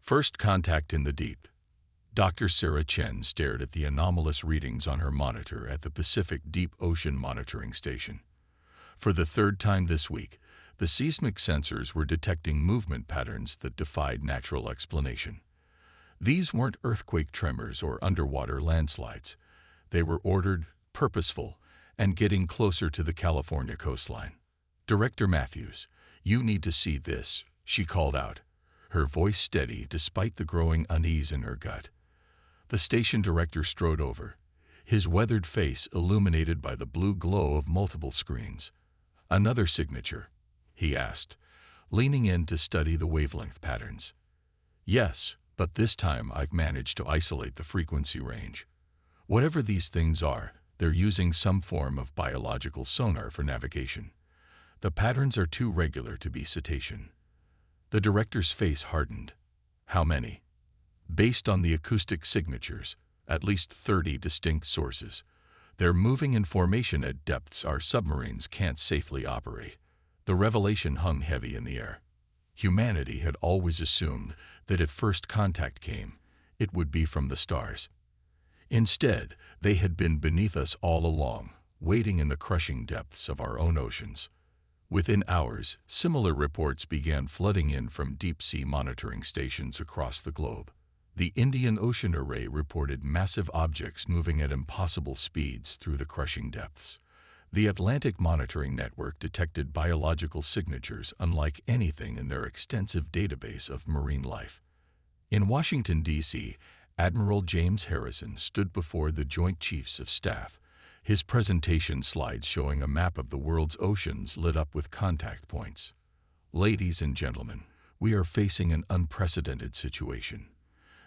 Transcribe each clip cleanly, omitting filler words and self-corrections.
First contact in the deep. Dr. Sarah Chen stared at the anomalous readings on her monitor at the Pacific Deep Ocean Monitoring Station. For the third time this week, the seismic sensors were detecting movement patterns that defied natural explanation. These weren't earthquake tremors or underwater landslides. They were ordered, purposeful, and getting closer to the California coastline. "Director Matthews, you need to see this," she called out, her voice steady despite the growing unease in her gut. The station director strode over, his weathered face illuminated by the blue glow of multiple screens. "Another signature?" he asked, leaning in to study the wavelength patterns. "Yes, but this time I've managed to isolate the frequency range. Whatever these things are, they're using some form of biological sonar for navigation. The patterns are too regular to be cetacean." The director's face hardened. "How many?" "Based on the acoustic signatures, at least 30 distinct sources. They're moving in formation at depths our submarines can't safely operate." The revelation hung heavy in the air. Humanity had always assumed that if first contact came, it would be from the stars. Instead, they had been beneath us all along, waiting in the crushing depths of our own oceans. Within hours, similar reports began flooding in from deep-sea monitoring stations across the globe. The Indian Ocean Array reported massive objects moving at impossible speeds through the crushing depths. The Atlantic Monitoring Network detected biological signatures unlike anything in their extensive database of marine life. In Washington, D.C., Admiral James Harrison stood before the Joint Chiefs of Staff, his presentation slides showing a map of the world's oceans lit up with contact points. "Ladies and gentlemen, we are facing an unprecedented situation.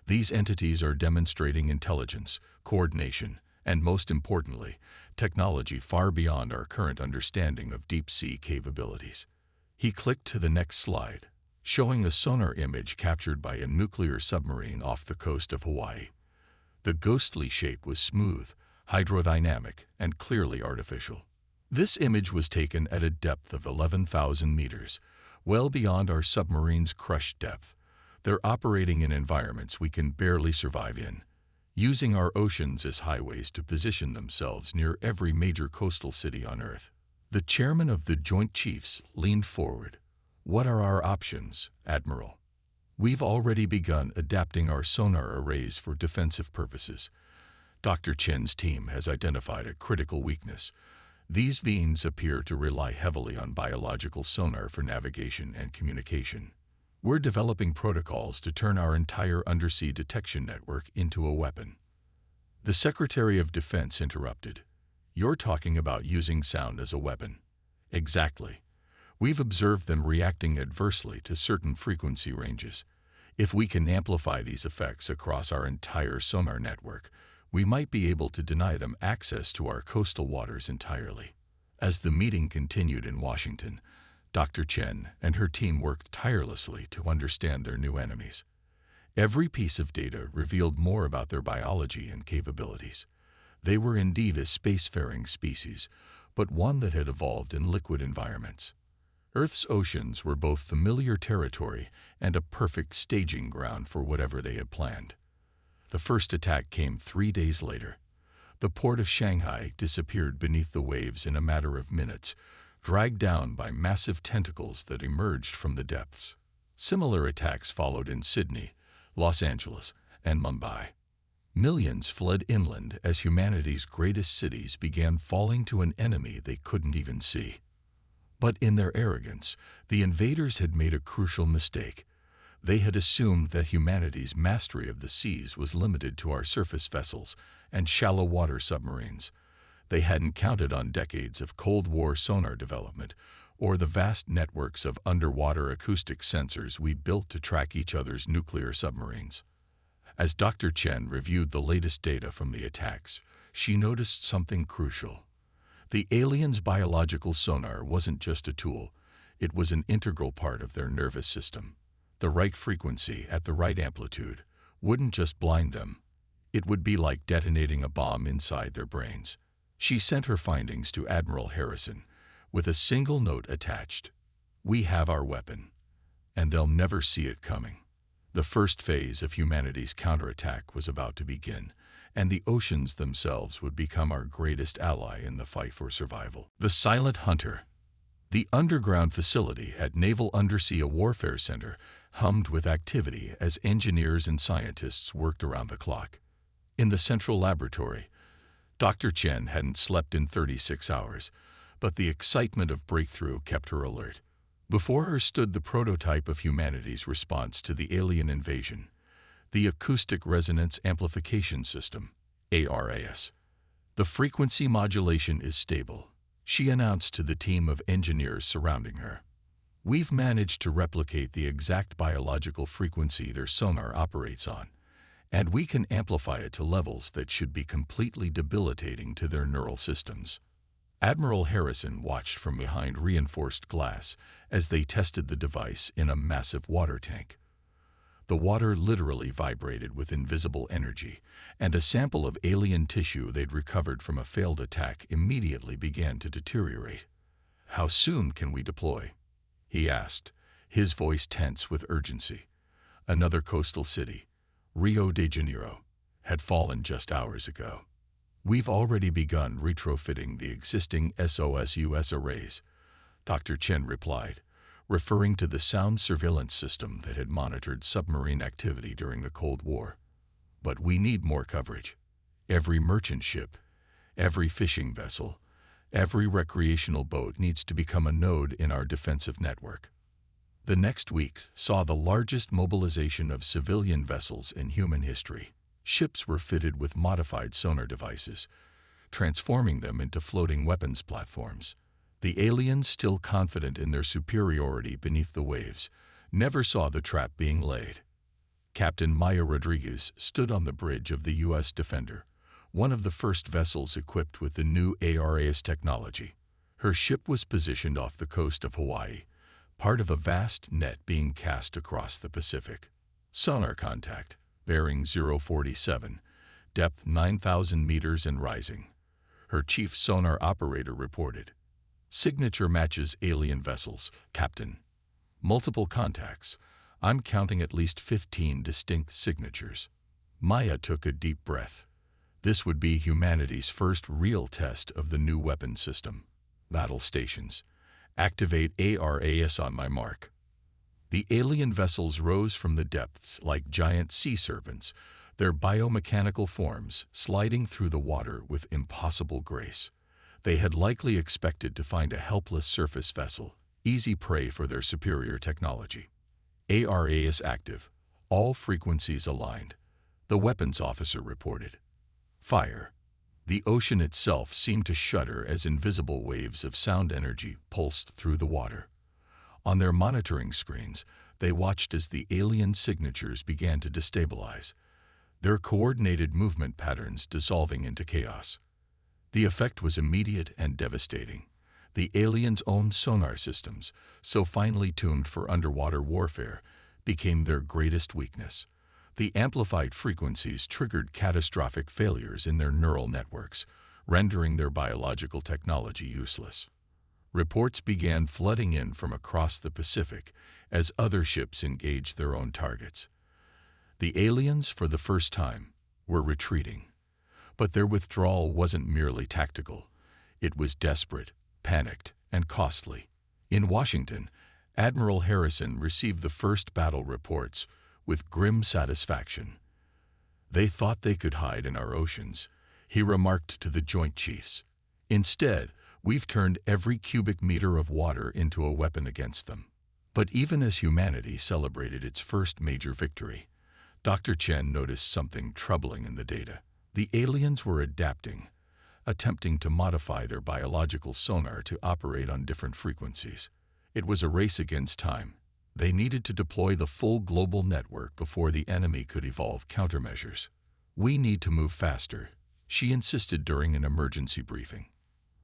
These entities are demonstrating intelligence, coordination, and most importantly, technology far beyond our current understanding of deep-sea capabilities." He clicked to the next slide, showing a sonar image captured by a nuclear submarine off the coast of Hawaii. The ghostly shape was smooth, hydrodynamic, and clearly artificial. This image was taken at a depth of 11,000 meters, well beyond our submarine's crushed depth. They're operating in environments we can barely survive in, using our oceans as highways to position themselves near every major coastal city on Earth. The chairman of the Joint Chiefs leaned forward. "What are our options, Admiral?" "We've already begun adapting our sonar arrays for defensive purposes. Dr. Chen's team has identified a critical weakness. These beings appear to rely heavily on biological sonar for navigation and communication. We're developing protocols to turn our entire undersea detection network into a weapon." The Secretary of Defense interrupted. "You're talking about using sound as a weapon." "Exactly. We've observed them reacting adversely to certain frequency ranges. If we can amplify these effects across our entire sonar network, we might be able to deny them access to our coastal waters entirely." As the meeting continued in Washington, Dr. Chen and her team worked tirelessly to understand their new enemies. Every piece of data revealed more about their biology and capabilities. They were indeed a spacefaring species, but one that had evolved in liquid environments. Earth's oceans were both familiar territory and a perfect staging ground for whatever they had planned. The first attack came 3 days later. The port of Shanghai disappeared beneath the waves in a matter of minutes, dragged down by massive tentacles that emerged from the depths. Similar attacks followed in Sydney, Los Angeles, and Mumbai. Millions fled inland as humanity's greatest cities began falling to an enemy they couldn't even see. But in their arrogance, the invaders had made a crucial mistake. They had assumed that humanity's mastery of the seas was limited to our surface vessels and shallow water submarines. They hadn't counted on decades of Cold War sonar development or the vast networks of underwater acoustic sensors we built to track each other's nuclear submarines. As Dr. Chen reviewed the latest data from the attacks, she noticed something crucial. The aliens' biological sonar wasn't just a tool, it was an integral part of their nervous system. The right frequency at the right amplitude wouldn't just blind them, it would be like detonating a bomb inside their brains. She sent her findings to Admiral Harrison, with a single note attached. "We have our weapon, and they'll never see it coming." The first phase of humanity's counterattack was about to begin, and the oceans themselves would become our greatest ally in the fight for survival. The Silent Hunter. The underground facility at Naval Undersea Warfare Center hummed with activity as engineers and scientists worked around the clock. In the central laboratory, Dr. Chen hadn't slept in 36 hours, but the excitement of breakthrough kept her alert. Before her stood the prototype of humanity's response to the alien invasion, the Acoustic Resonance Amplification System, ARAS. The frequency modulation is stable, she announced to the team of engineers surrounding her. We've managed to replicate the exact biological frequency their sonar operates on, and we can amplify it to levels that should be completely debilitating to their neural systems. Admiral Harrison watched from behind reinforced glass as they tested the device in a massive water tank. The water literally vibrated with invisible energy, and a sample of alien tissue they'd recovered from a failed attack immediately began to deteriorate. "How soon can we deploy?" he asked, his voice tense with urgency. Another coastal city, Rio de Janeiro, had fallen just hours ago. "We've already begun retrofitting the existing SOSUS arrays," Dr. Chen replied, referring to the sound surveillance system that had monitored submarine activity during the Cold War. "But we need more coverage. Every merchant ship, every fishing vessel, every recreational boat needs to become a node in our defensive network." The next week saw the largest mobilization of civilian vessels in human history. Ships were fitted with modified sonar devices, transforming them into floating weapons platforms. The aliens, still confident in their superiority beneath the waves, never saw the trap being laid. Captain Maya Rodriguez stood on the bridge of the U.S. Defender, one of the first vessels equipped with the new ARAS technology. Her ship was positioned off the coast of Hawaii, part of a vast net being cast across the Pacific. Sonar contact, bearing 047, depth 9,000 meters and rising, her chief sonar operator reported. "Signature matches alien vessels, Captain. Multiple contacts. I'm counting at least 15 distinct signatures." Maya took a deep breath. This would be humanity's first real test of the new weapon system. "Battle stations. Activate ARAS on my mark." The alien vessels rose from the depths like giant sea serpents, their biomechanical forms sliding through the water with impossible grace. They had likely expected to find a helpless surface vessel, easy prey for their superior technology. "ARAS active. All frequencies aligned," the weapons officer reported. Fire. The ocean itself seemed to shudder as invisible waves of sound energy pulsed through the water. On their monitoring screens, they watched as the alien signatures began to destabilize, their coordinated movement patterns dissolving into chaos. The effect was immediate and devastating. The aliens' own sonar systems, so finely tuned for underwater warfare, became their greatest weakness. The amplified frequencies triggered catastrophic failures in their neural networks, rendering their biological technology useless. Reports began flooding in from across the Pacific as other ships engaged their own targets. The aliens, for the first time, were retreating. But their withdrawal wasn't merely tactical. It was desperate, panicked, and costly. In Washington, Admiral Harrison received the first battle reports with grim satisfaction. "They thought they could hide in our oceans," he remarked to the Joint Chiefs. "Instead, we've turned every cubic meter of water into a weapon against them." But even as humanity celebrated its first major victory, Dr. Chen noticed something troubling in the data. The aliens were adapting, attempting to modify their biological sonar to operate on different frequencies. It was a race against time. They needed to deploy the full global network before the enemy could evolve countermeasures. "We need to move faster," she insisted during an emergency briefing.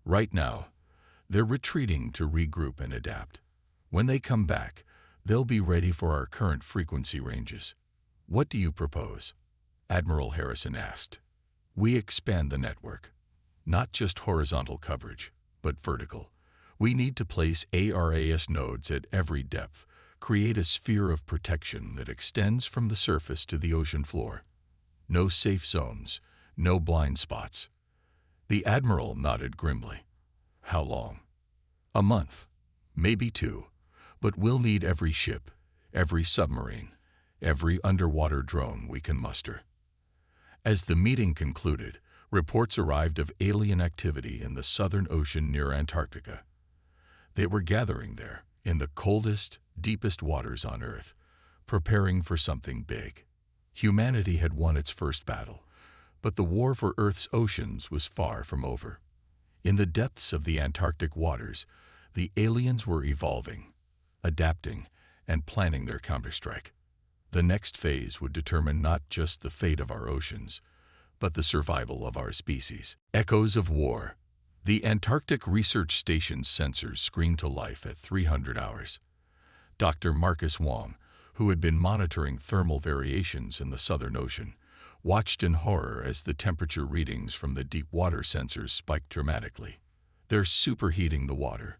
"Right now, they're retreating to regroup and adapt. When they come back, they'll be ready for our current frequency ranges." "What do you propose?" Admiral Harrison asked. "We expand the network. Not just horizontal coverage, but vertical. We need to place ARAS nodes at every depth, create a sphere of protection that extends from the surface to the ocean floor. No safe zones, no blind spots. The Admiral nodded grimly. How long? A month, maybe 2, but we'll need every ship, every submarine, every underwater drone we can muster. As the meeting concluded, reports arrived of alien activity in the Southern Ocean near Antarctica. They were gathering there, in the coldest, deepest waters on Earth, preparing for something big. Humanity had won its first battle, but the war for Earth's oceans was far from over. In the depths of the Antarctic waters, the aliens were evolving, adapting, and planning their counterstrike. The next phase would determine not just the fate of our oceans, but the survival of our species. Echoes of war. The Antarctic Research Station's sensors screamed to life at 300 hours. Dr. Marcus Wong, who had been monitoring thermal variations in the Southern Ocean, watched in horror as the temperature readings from the deep water sensors spiked dramatically. "They're superheating the water,"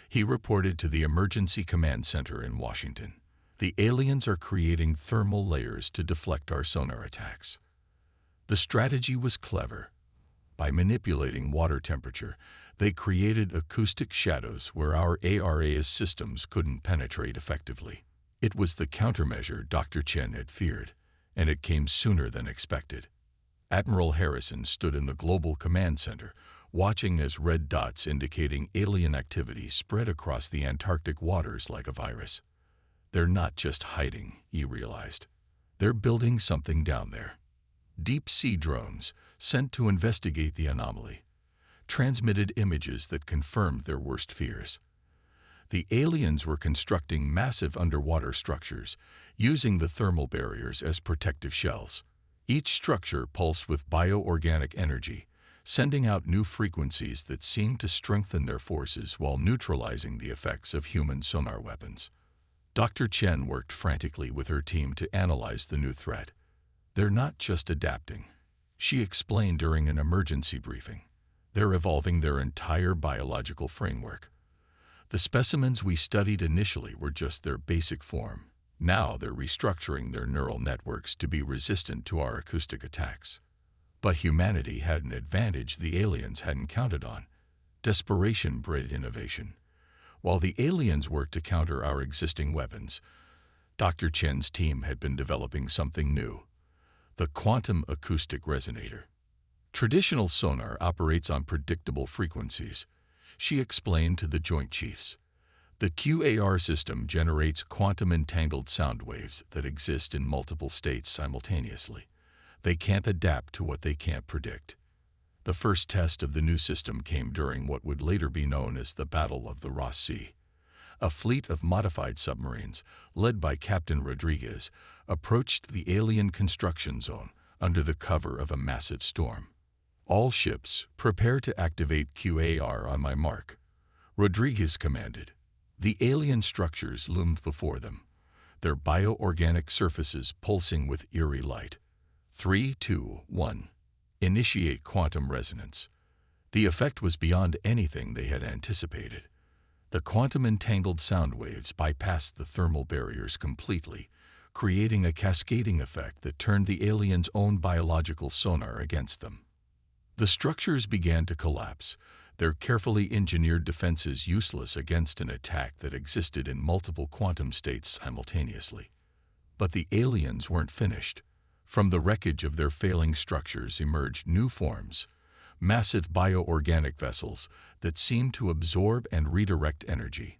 he reported to the Emergency Command Center in Washington. "The aliens are creating thermal layers to deflect our sonar attacks." The strategy was clever. By manipulating water temperature, they created acoustic shadows where our ARAS systems couldn't penetrate effectively. It was the countermeasure Dr. Chen had feared, and it came sooner than expected. Admiral Harrison stood in the Global Command Center, watching as red dots indicating alien activity spread across the Antarctic waters like a virus. They're not just hiding, he realized. They're building something down there. Deep-sea drones, sent to investigate the anomaly, transmitted images that confirmed their worst fears. The aliens were constructing massive underwater structures, using the thermal barriers as protective shells. Each structure pulsed with bioorganic energy, sending out new frequencies that seemed to strengthen their forces while neutralizing the effects of human sonar weapons. Dr. Chen worked frantically with her team to analyze the new threat. "They're not just adapting," she explained during an emergency briefing. "They're evolving their entire biological framework. The specimens we studied initially were just their basic form. Now they're restructuring their neural networks to be resistant to our acoustic attacks." But humanity had an advantage the aliens hadn't counted on. Desperation bred innovation. While the aliens worked to counter our existing weapons, Dr. Chen's team had been developing something new: the quantum acoustic resonator. Traditional sonar operates on predictable frequencies, she explained to the Joint Chiefs. The QAR system generates quantum-entangled sound waves that exist in multiple states simultaneously. They can't adapt to what they can't predict. The first test of the new system came during what would later be known as the Battle of the Ross Sea. A fleet of modified submarines, led by Captain Rodriguez, approached the alien construction zone under the cover of a massive storm. "All ships, prepare to activate QAR on my mark," Rodriguez commanded. The alien structures loomed before them, their bioorganic surfaces pulsing with eerie light. 3, 2, 1. Initiate quantum resonance. The effect was beyond anything they had anticipated. The quantum-entangled sound waves bypassed the thermal barriers completely, creating a cascading effect that turned the aliens' own biological sonar against them. The structures began to collapse, their carefully engineered defenses useless against an attack that existed in multiple quantum states simultaneously. But the aliens weren't finished. From the wreckage of their failing structures emerged new forms, massive bioorganic vessels that seemed to absorb and redirect energy.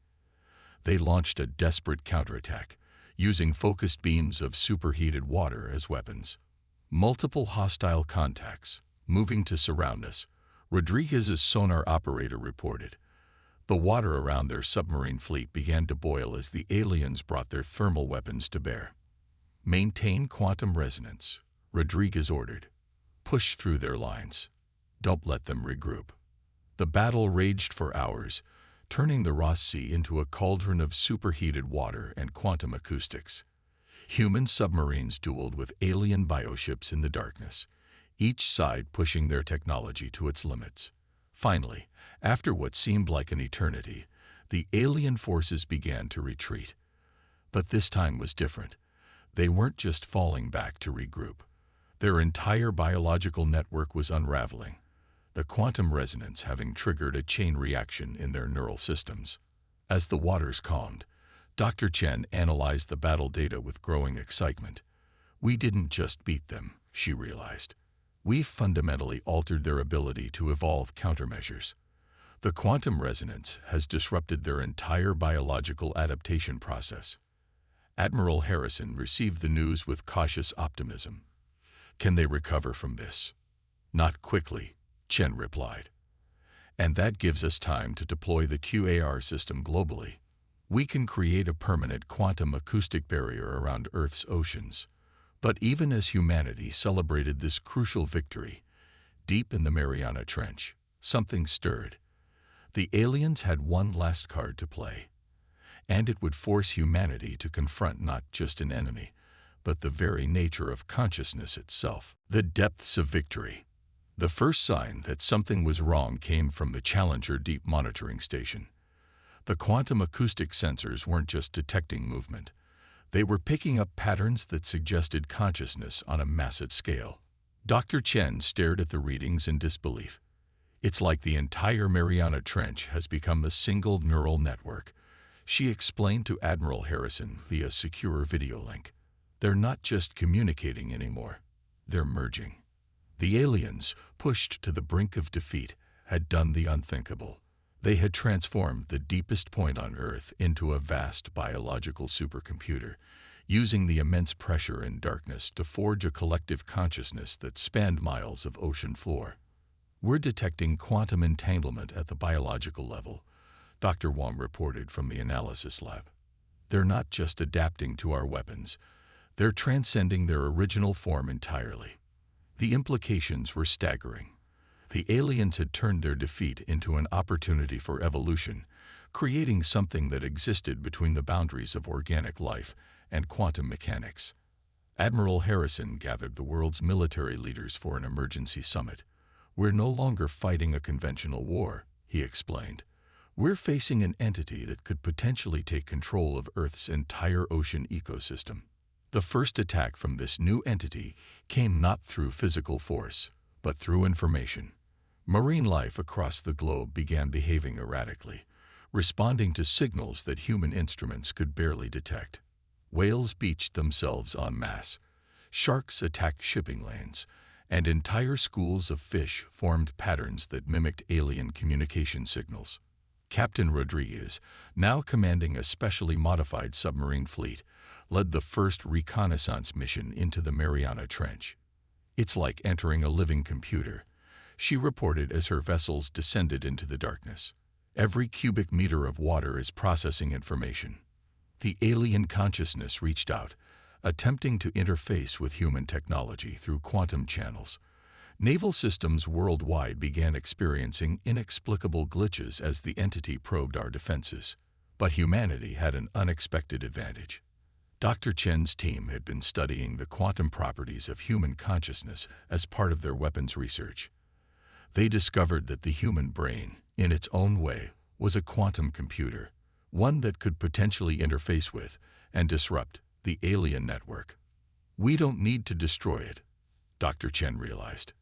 They launched a desperate counterattack, using focused beams of superheated water as weapons. Multiple hostile contacts, moving to surround us, Rodriguez's sonar operator reported. The water around their submarine fleet began to boil as the aliens brought their thermal weapons to bear. "Maintain quantum resonance," Rodriguez ordered. "Push through their lines. Don't let them regroup." The battle raged for hours, turning the Ross Sea into a cauldron of superheated water and quantum acoustics. Human submarines dueled with alien bioships in the darkness, each side pushing their technology to its limits. Finally, after what seemed like an eternity, the alien forces began to retreat. But this time was different. They weren't just falling back to regroup. Their entire biological network was unraveling, the quantum resonance having triggered a chain reaction in their neural systems. As the waters calmed, Dr. Chen analyzed the battle data with growing excitement. We didn't just beat them, she realized. We've fundamentally altered their ability to evolve countermeasures. The quantum resonance has disrupted their entire biological adaptation process. Admiral Harrison received the news with cautious optimism. Can they recover from this? Not quickly, Chen replied. And that gives us time to deploy the QAR system globally. We can create a permanent quantum acoustic barrier around Earth's oceans. But even as humanity celebrated this crucial victory, deep in the Mariana Trench, something stirred. The aliens had one last card to play, and it would force humanity to confront not just an enemy, but the very nature of consciousness itself. The depths of victory. The first sign that something was wrong came from the Challenger Deep Monitoring Station. The quantum acoustic sensors weren't just detecting movement. They were picking up patterns that suggested consciousness on a massive scale. Dr. Chen stared at the readings in disbelief. It's like the entire Mariana Trench has become a single neural network, she explained to Admiral Harrison via secure video link. They're not just communicating anymore. They're merging. The aliens, pushed to the brink of defeat, had done the unthinkable. They had transformed the deepest point on Earth into a vast biological supercomputer, using the immense pressure and darkness to forge a collective consciousness that spanned miles of ocean floor. We're detecting quantum entanglement at the biological level, Dr. Wong reported from the analysis lab. They're not just adapting to our weapons, they're transcending their original form entirely. The implications were staggering. The aliens had turned their defeat into an opportunity for evolution, creating something that existed between the boundaries of organic life and quantum mechanics. Admiral Harrison gathered the world's military leaders for an emergency summit. We're no longer fighting a conventional war, he explained. We're facing an entity that could potentially take control of Earth's entire ocean ecosystem. The first attack from this new entity came not through physical force, but through information. Marine life across the globe began behaving erratically, responding to signals that human instruments could barely detect. Whales beached themselves en masse, sharks attacked shipping lanes, and entire schools of fish formed patterns that mimicked alien communication signals. Captain Rodriguez, now commanding a specially modified submarine fleet, led the first reconnaissance mission into the Mariana Trench. It's like entering a living computer, she reported as her vessels descended into the darkness. Every cubic meter of water is processing information. The alien consciousness reached out, attempting to interface with human technology through quantum channels. Naval systems worldwide began experiencing inexplicable glitches as the entity probed our defenses. But humanity had an unexpected advantage. Dr. Chen's team had been studying the quantum properties of human consciousness as part of their weapons research. They discovered that the human brain, in its own way, was a quantum computer, one that could potentially interface with and disrupt the alien network. We don't need to destroy it, Dr. Chen realized.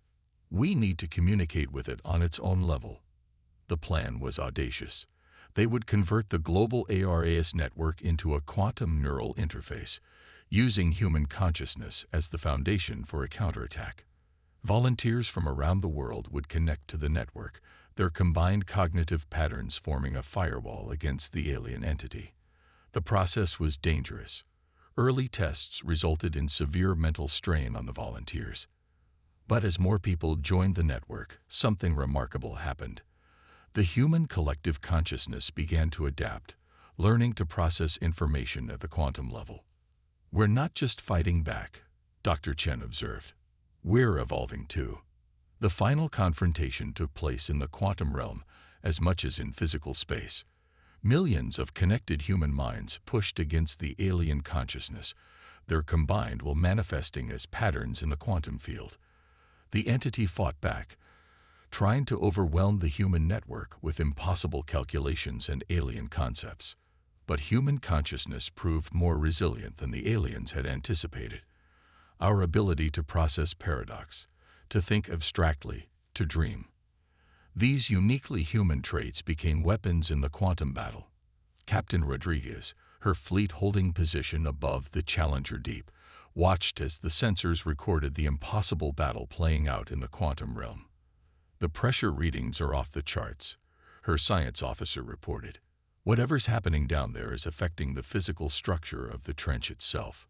We need to communicate with it on its own level. The plan was audacious. They would convert the global ARAS network into a quantum neural interface, using human consciousness as the foundation for a counterattack. Volunteers from around the world would connect to the network, their combined cognitive patterns forming a firewall against the alien entity. The process was dangerous. Early tests resulted in severe mental strain on the volunteers. But as more people joined the network, something remarkable happened. The human collective consciousness began to adapt, learning to process information at the quantum level. We're not just fighting back, Dr. Chen observed. We're evolving too. The final confrontation took place in the quantum realm as much as in physical space. Millions of connected human minds pushed against the alien consciousness, their combined will manifesting as patterns in the quantum field. The entity fought back, trying to overwhelm the human network with impossible calculations and alien concepts. But human consciousness proved more resilient than the aliens had anticipated. Our ability to process paradox, to think abstractly, to dream. These uniquely human traits became weapons in the quantum battle. Captain Rodriguez, her fleet holding position above the Challenger Deep, watched as the sensors recorded the impossible battle playing out in the quantum realm. "The pressure readings are off the charts," her science officer reported. "Whatever's happening down there is affecting the physical structure of the trench itself."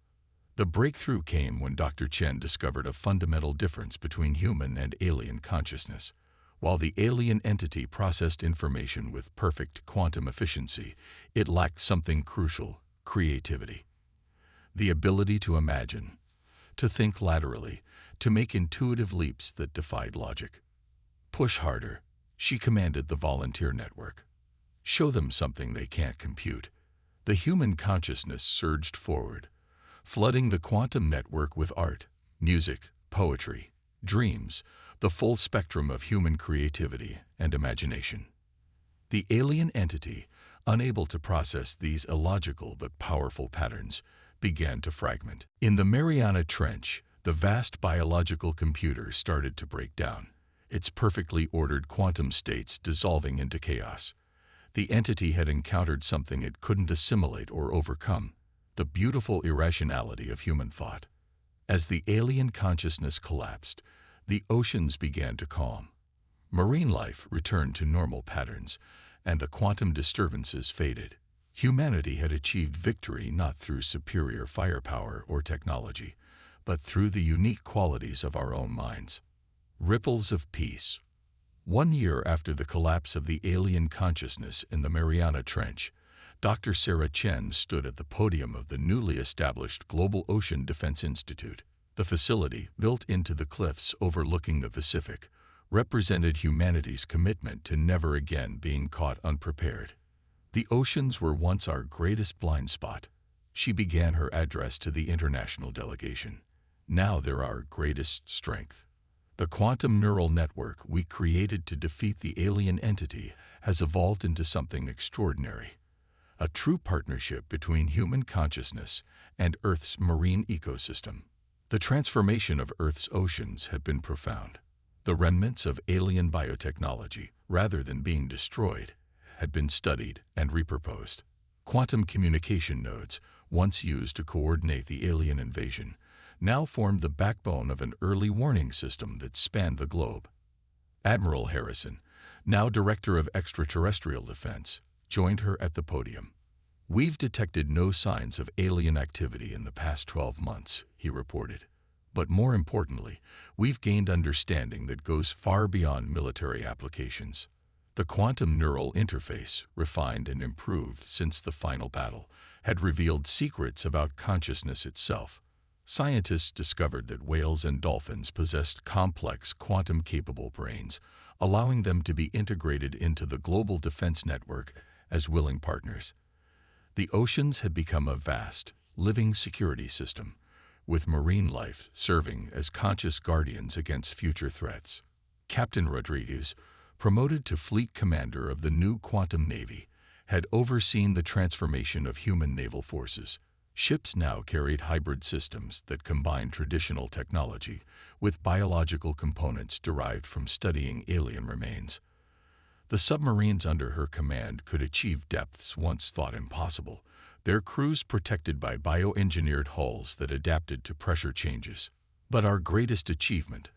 The breakthrough came when Dr. Chen discovered a fundamental difference between human and alien consciousness. While the alien entity processed information with perfect quantum efficiency, it lacked something crucial: creativity. The ability to imagine, to think laterally, to make intuitive leaps that defied logic. "Push harder," she commanded the volunteer network. "Show them something they can't compute." The human consciousness surged forward, flooding the quantum network with art, music, poetry, dreams, the full spectrum of human creativity and imagination. The alien entity, unable to process these illogical but powerful patterns, began to fragment. In the Mariana Trench, the vast biological computer started to break down, its perfectly ordered quantum states dissolving into chaos. The entity had encountered something it couldn't assimilate or overcome: the beautiful irrationality of human thought. As the alien consciousness collapsed, the oceans began to calm. Marine life returned to normal patterns, and the quantum disturbances faded. Humanity had achieved victory not through superior firepower or technology, but through the unique qualities of our own minds. Ripples of peace. 1 year after the collapse of the alien consciousness in the Mariana Trench, Dr. Sarah Chen stood at the podium of the newly established Global Ocean Defense Institute. The facility, built into the cliffs overlooking the Pacific, represented humanity's commitment to never again being caught unprepared. "The oceans were once our greatest blind spot," she began her address to the international delegation. "Now they're our greatest strength. The quantum neural network we created to defeat the alien entity has evolved into something extraordinary. A true partnership between human consciousness and Earth's marine ecosystem." The transformation of Earth's oceans had been profound. The remnants of alien biotechnology, rather than being destroyed, had been studied and repurposed. Quantum communication nodes, once used to coordinate the alien invasion, now formed the backbone of an early warning system that spanned the globe. Admiral Harrison, now Director of Extraterrestrial Defense, joined her at the podium. "We've detected no signs of alien activity in the past 12 months, he reported. "But more importantly, we've gained understanding that goes far beyond military applications." The quantum neural interface, refined and improved since the final battle, had revealed secrets about consciousness itself. Scientists discovered that whales and dolphins possessed complex quantum-capable brains, allowing them to be integrated into the global defense network as willing partners. The oceans had become a vast, living security system, with marine life serving as conscious guardians against future threats. Captain Rodriguez, promoted to fleet commander of the new Quantum Navy, had overseen the transformation of human naval forces. Ships now carried hybrid systems that combined traditional technology with biological components derived from studying alien remains. The submarines under her command could achieve depths once thought impossible, their crews protected by bioengineered hulls that adapted to pressure changes. "But our greatest achievement,"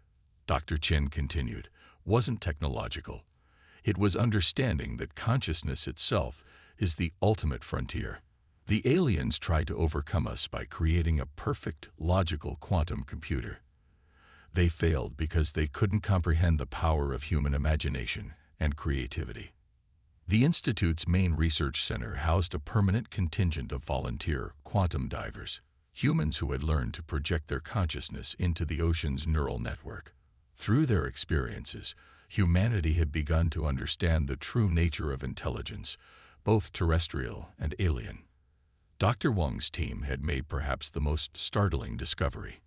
Dr. Chen continued, "wasn't technological. It was understanding that consciousness itself is the ultimate frontier. The aliens tried to overcome us by creating a perfect, logical quantum computer. They failed because they couldn't comprehend the power of human imagination and creativity." The Institute's main research center housed a permanent contingent of volunteer quantum divers, humans who had learned to project their consciousness into the ocean's neural network. Through their experiences, humanity had begun to understand the true nature of intelligence, both terrestrial and alien. Dr. Wang's team had made perhaps the most startling discovery.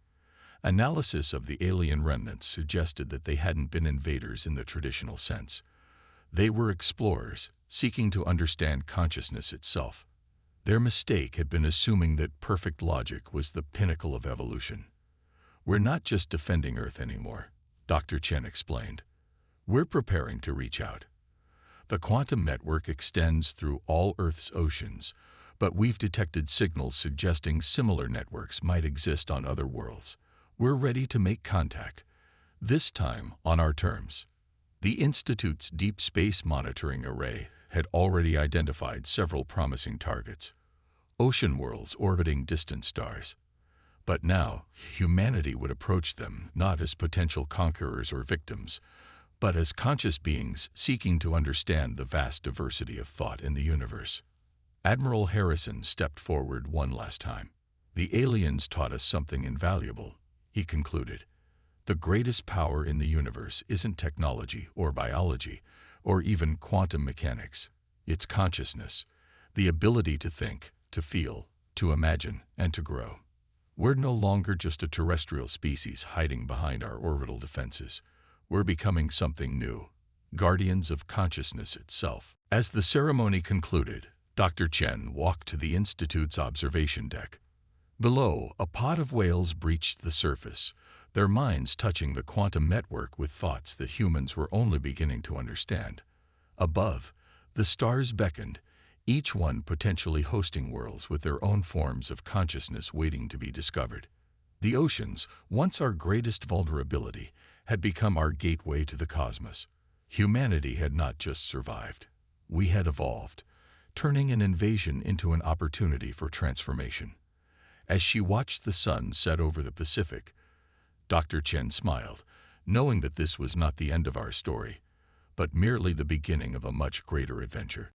Analysis of the alien remnants suggested that they hadn't been invaders in the traditional sense. They were explorers, seeking to understand consciousness itself. Their mistake had been assuming that perfect logic was the pinnacle of evolution. "We're not just defending Earth anymore," Dr. Chen explained. "We're preparing to reach out. The quantum network extends through all Earth's oceans, but we've detected signals suggesting similar networks might exist on other worlds. We're ready to make contact, this time on our terms." The Institute's Deep Space Monitoring Array had already identified several promising targets, ocean worlds orbiting distant stars. But now, humanity would approach them not as potential conquerors or victims, but as conscious beings seeking to understand the vast diversity of thought in the universe. Admiral Harrison stepped forward one last time. "The aliens taught us something invaluable," he concluded. "The greatest power in the universe isn't technology or biology or even quantum mechanics. It's consciousness, the ability to think, to feel, to imagine, and to grow. We're no longer just a terrestrial species hiding behind our orbital defenses. We're becoming something new, guardians of consciousness itself." As the ceremony concluded, Dr. Chen walked to the Institute's observation deck. Below, a pod of whales breached the surface, their minds touching the quantum network with thoughts that humans were only beginning to understand. Above, the stars beckoned, each one potentially hosting worlds with their own forms of consciousness waiting to be discovered. The oceans, once our greatest vulnerability, had become our gateway to the cosmos. Humanity had not just survived. We had evolved, turning an invasion into an opportunity for transformation. As she watched the sun set over the Pacific, Dr. Chen smiled, knowing that this was not the end of our story, but merely the beginning of a much greater adventure.